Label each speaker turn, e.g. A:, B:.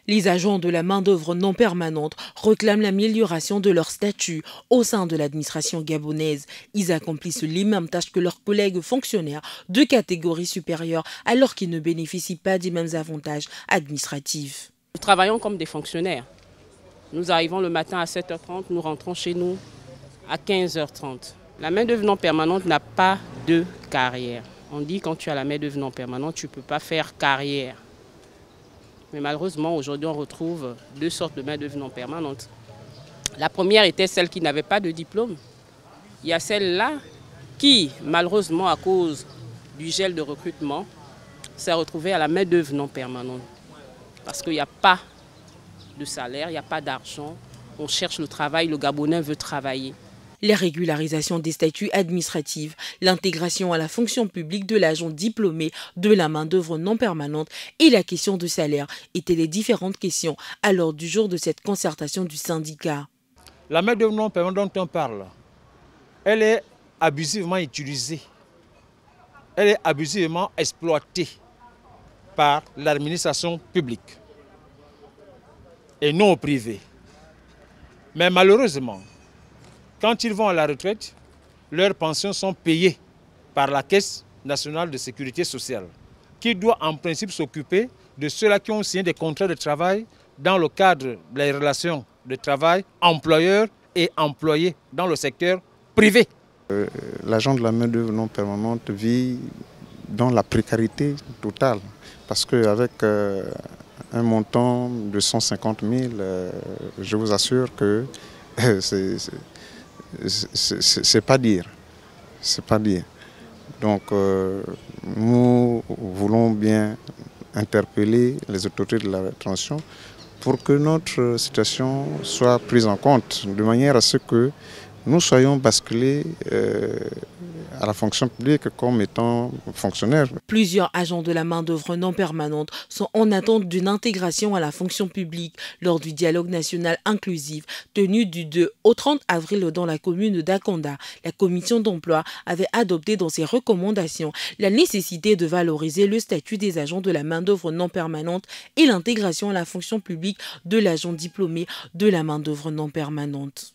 A: Les agents de la main-d'œuvre non permanente réclament l'amélioration de leur statut au sein de l'administration gabonaise. Ils accomplissent les mêmes tâches que leurs collègues fonctionnaires de catégorie supérieure alors qu'ils ne bénéficient pas des mêmes avantages administratifs.
B: Nous travaillons comme des fonctionnaires. Nous arrivons le matin à 7h30, nous rentrons chez nous à 15h30. La main-d'œuvre non permanente n'a pas de carrière. On dit que quand tu as la main-d'œuvre non permanente, tu ne peux pas faire carrière. Mais malheureusement, aujourd'hui, on retrouve deux sortes de main-d'œuvre non permanente. La première était celle qui n'avait pas de diplôme. Il y a celle-là qui, malheureusement, à cause du gel de recrutement, s'est retrouvée à la main-d'œuvre non permanente. Parce qu'il n'y a pas de salaire, il n'y a pas d'argent. On cherche le travail, le Gabonais veut travailler.
A: La régularisation des statuts administratifs, l'intégration à la fonction publique de l'agent diplômé de la main-d'œuvre non permanente et la question de salaire étaient les différentes questions à l'ordre du jour de cette concertation du syndicat.
C: La main-d'œuvre non permanente dont on parle, elle est abusivement utilisée, elle est abusivement exploitée par l'administration publique et non au privé. Mais malheureusement, quand ils vont à la retraite, leurs pensions sont payées par la Caisse nationale de sécurité sociale, qui doit en principe s'occuper de ceux-là qui ont signé des contrats de travail dans le cadre des relations de travail employeurs et employés dans le secteur privé.
D: L'agent de la main-d'œuvre non permanente vit dans la précarité totale, parce qu'avec un montant de 150 000, je vous assure que c'est pas dire. C'est pas dire. Donc nous voulons bien interpeller les autorités de la transition pour que notre situation soit prise en compte, de manière à ce que nous soyons basculés à la fonction publique comme étant fonctionnaires.
A: Plusieurs agents de la main-d'œuvre non permanente sont en attente d'une intégration à la fonction publique lors du dialogue national inclusif tenu du 2 au 30 avril dans la commune d'Akonda. La commission d'emploi avait adopté dans ses recommandations la nécessité de valoriser le statut des agents de la main-d'œuvre non permanente et l'intégration à la fonction publique de l'agent diplômé de la main-d'œuvre non permanente.